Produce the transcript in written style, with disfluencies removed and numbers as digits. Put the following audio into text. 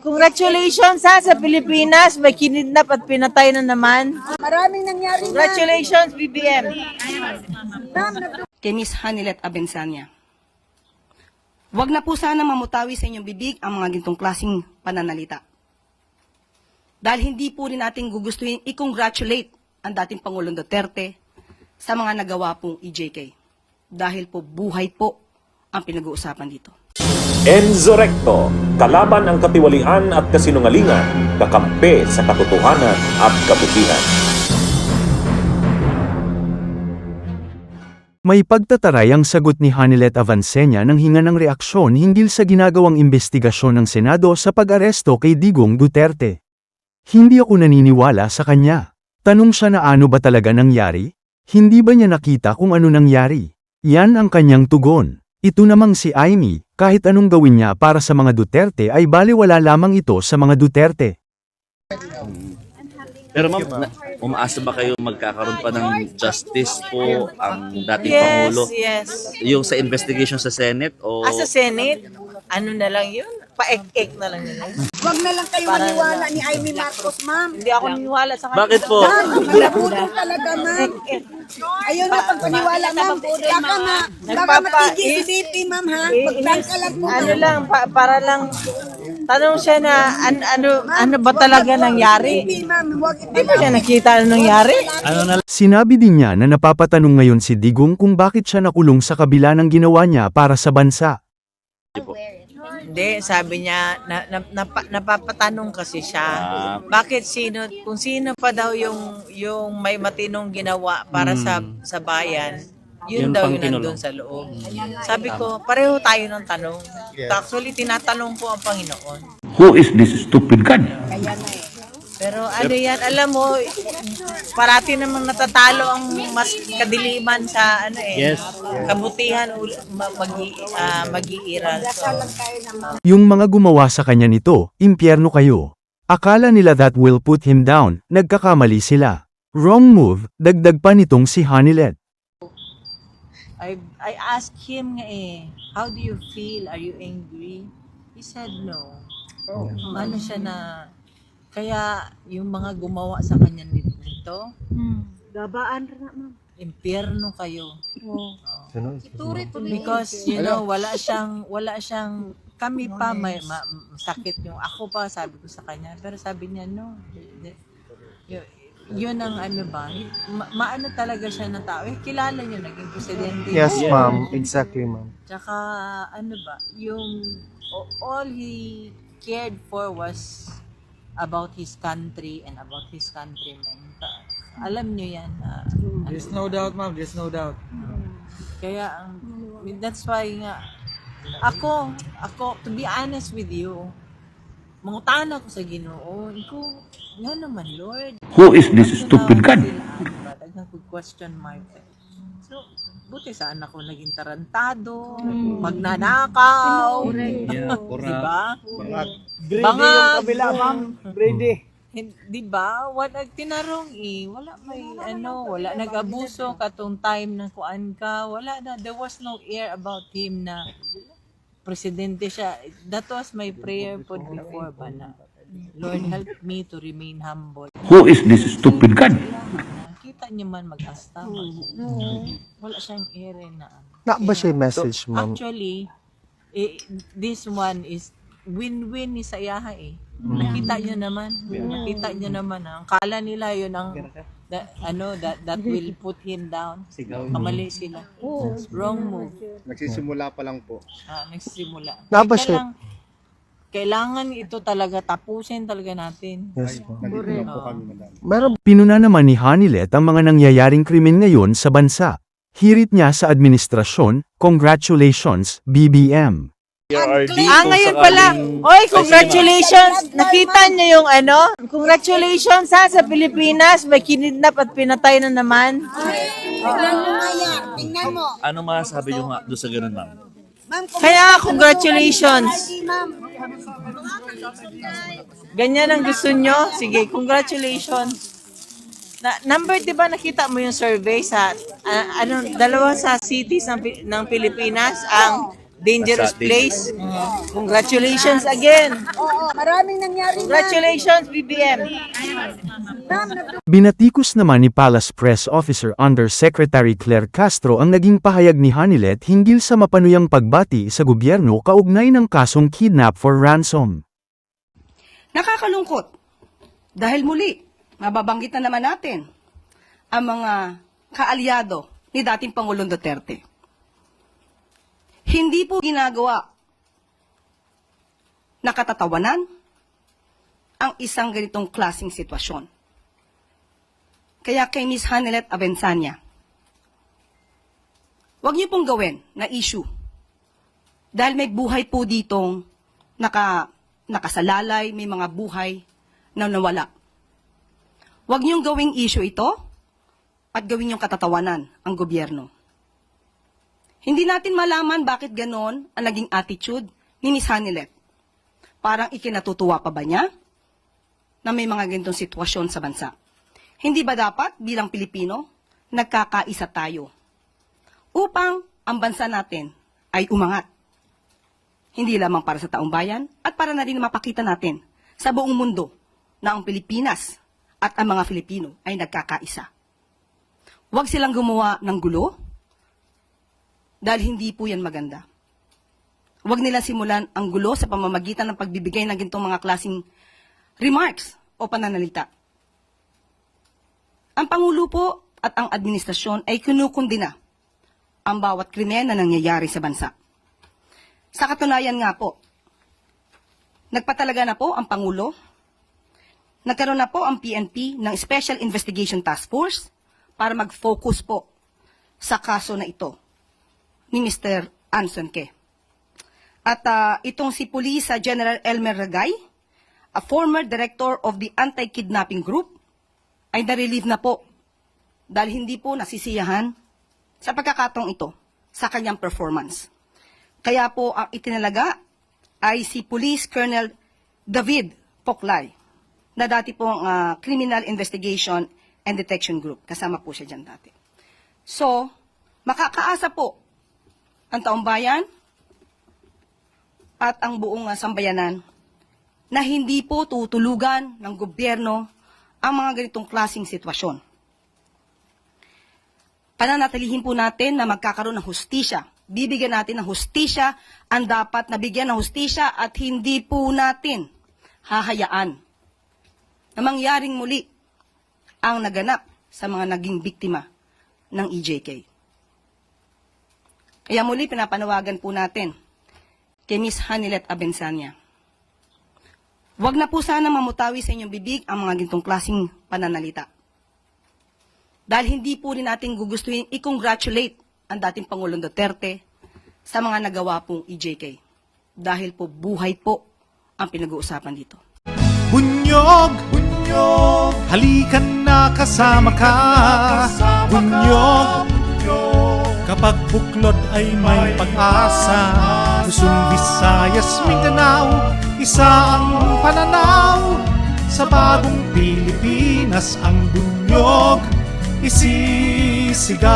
Congratulations ha sa Pilipinas, may kinidnap at pinatay na naman. Maraming nangyari. Congratulations BBM. Kay Miss Hanilet Abensanya. Huwag na po sana mamutawi sa inyong bibig ang mga gintong klaseng pananalita. Dahil hindi po rin natin gugustuhin i-congratulate ang dating Pangulong Duterte sa mga nagawa pong EJK. Dahil po buhay po ang pinag-uusapan dito. Enzo Recto, kalaban ang katiwalian at kasinungalingan, kakampi sa katotohanan at kabutihan. May pagtataray ang sagot ni Hanilet Avancenia nang hinga ng reaksyon hinggil sa ginagawang investigasyon ng Senado sa pag-aresto kay Digong Duterte. Hindi ako naniniwala sa kanya. Tanong siya na ano ba talaga nangyari? Hindi ba niya nakita kung ano nangyari? Yan ang kanyang tugon. Ito namang si Amy, kahit anong gawin niya para sa mga Duterte ay baliwala lamang ito sa mga Duterte. Pero ma'am, umaasa ba kayo magkakaroon pa ng justice po ang dating Yes, Pangulo? yes. Yung sa investigation sa Senate o Sa Senate, ano na lang yun? Pa-ek-ek na lang yun. Huwag na lang kayo Para maniwala ni Amy Marcos, ma'am. Hindi ako naniniwala sa kanya. bakit po? Malaputol talaga, ma'am. Ayun na pagpaniwala, ma'am. Baka matigil si BP, ma'am, ha? Pag-prank ka lang po. Ano lang, para lang, tanong siya na, ano ba talaga nangyari? BP, ma'am. Huwag Di ba siya nakita ano nangyari? Sinabi din niya na napapatanong ngayon si Digong kung bakit siya nakulong sa kabila ng ginawa niya para sa bansa. Hindi, sabi niya, napapatanong kasi siya. Bakit kung sino pa daw yung may matinong ginawa para sa bayan, yun daw yung nandun sa loob. Sabi ko, pareho tayo ng tanong. Actually, tinatanong ko ang Panginoon. Who is this stupid God? Pero ano yan, alam mo, parati namang natatalo ang mas kadiliman sa kabutihan mag-iiral. Yung mga gumawa sa kanya nito, impyerno kayo. Akala nila that will put him down, nagkakamali sila. Wrong move, dagdag pa nitong si Hanilet. I asked him how do you feel? Are you angry? He said no. Ano siya na, kaya yung mga gumawa sa kanya nito, Gabaan rin na, ma'am. impyerno kayo. Because wala siyang kami pa may sakit yung ako pa sabi ko sa kanya, pero sabi niya no. Yun ang maano talaga siya na tao. Kilala niyo naging presidente. Yes, ma'am. Exactly, ma'am. Tsaka yung all he cared for was about his country and about his countrymen. Alam niyo yan. There's no doubt, ma'am. There's no doubt. Kaya that's why nga ako to be honest with you, mangutan ako sa Ginoo. Yan naman, Lord. Who is this stupid God? Question mark. So, buti saan ako naging tarantado, magnanakaw. Diba? Brady yung kabila, ma'am. Brady. Diba? Wala tinarong wala nag-abuso katong time na kuan ka. Wala na, there was no air about him na presidente siya. That was my prayer po before ba na, Lord, help me to remain humble. Who is this stupid God? Kita niyo man mag-asta. Wala siyang air na. Na ba siya message, ma'am? Actually, this one is win-win ni sa iyaha Nakita niyo naman. Ang kala nila yun ang that will put him down. Kamali sila. Wrong move. Nagsisimula pa lang po. Nagsisimula. Na ba siya? Kailangan ito talaga tapusin talaga natin. Yes, ma'am. Pinuna naman ni Hanilet ang mga nangyayaring krimen ngayon sa bansa. Hirit niya sa administrasyon, congratulations, BBM. Ngayon pala. Oy, congratulations. Nakita niyo yung Congratulations ha sa Pilipinas, may kinidnap at pinatay na naman. Tingnan mo nga yan. Tingnan mo. Ano masasabi nyo nga doon sa ganun, ma'am? Ma'am, Kaya congratulations. ma'am. Ganyan ang gusto nyo? Sige, congratulations. Number, di ba nakita mo yung survey sa, dalawa sa cities ng Pilipinas, ang dangerous Nasa place. Congratulations again. Oo, maraming nangyari na. Congratulations, BBM. Ma'am, Binatikos naman ni Palace Press Officer Undersecretary Claire Castro ang naging pahayag ni Hanilet hinggil sa mapanuyang pagbati sa gobyerno kaugnay ng kasong kidnap for ransom. Nakakalungkot dahil muli, mababanggit na naman natin ang mga kaalyado ni dating Pangulong Duterte. Hindi po ginagawa na katatawanan ang isang ganitong klaseng sitwasyon. Kaya kay Ms. Hanilet Avensanya, huwag niyo pong gawin na issue dahil may buhay po ditong nakasalalay, may mga buhay na nawala. Huwag niyong gawing issue ito at gawin niyong katatawanan ang gobyerno. Hindi natin malaman bakit ganon ang naging attitude ni Ms. Hanilet. Parang ikinatutuwa pa ba niya na may mga ganitong sitwasyon sa bansa? Hindi ba dapat bilang Pilipino, nagkakaisa tayo upang ang bansa natin ay umangat? Hindi lamang para sa taong bayan at para na rin mapakita natin sa buong mundo na ang Pilipinas at ang mga Filipino ay nagkakaisa. Huwag silang gumawa ng gulo dahil hindi po yan maganda. Huwag nila simulan ang gulo sa pamamagitan ng pagbibigay ng ganitong mga klaseng remarks o pananalita. Ang Pangulo po at ang administrasyon ay kinukundina ang bawat krimen na nangyayari sa bansa. Sa katunayan nga po, nagpatalaga na po ang Pangulo, nagkaroon na po ang PNP ng Special Investigation Task Force para mag-focus po sa kaso na ito ni Mr. Anson Ke. At itong si Police General Elmer Ragay, a former director of the Anti-Kidnapping Group, ay na-relieve na po dahil hindi po nasisiyahan sa pagkakataong ito sa kanyang performance. Kaya po ang itinalaga ay si Police Colonel David Poklay na dati pong Criminal Investigation and Detection Group. Kasama po siya dyan dati. So, makakaasa po ang taong bayan at ang buong sambayanan na hindi po tutulugan ng gobyerno ang mga ganitong klaseng sitwasyon. Pananatilihin po natin na magkakaroon ng hustisya. Bibigyan natin ng hustisya ang dapat nabigyan ng hustisya at hindi po natin hahayaan na mangyaring muli ang naganap sa mga naging biktima ng EJK. Kaya muli pinapanawagan po natin kay Ms. Hanilet Avensanya. Huwag na po sana mamutawi sa inyong bibig ang mga gintong klaseng pananalita. Dahil hindi po rin natin gugustuhin i-congratulate ang dating Pangulong Duterte sa mga nagawa pong EJK. Dahil po buhay po ang pinag-uusapan dito. Bunyog, bunyog, halikan na kasama ka. Bunyog, kapag buklod ay may pag-asa. Luzon, Visayas, Mindanao, isa ang pananaw. Sa bagong Pilipinas ang bunyog isisigaw.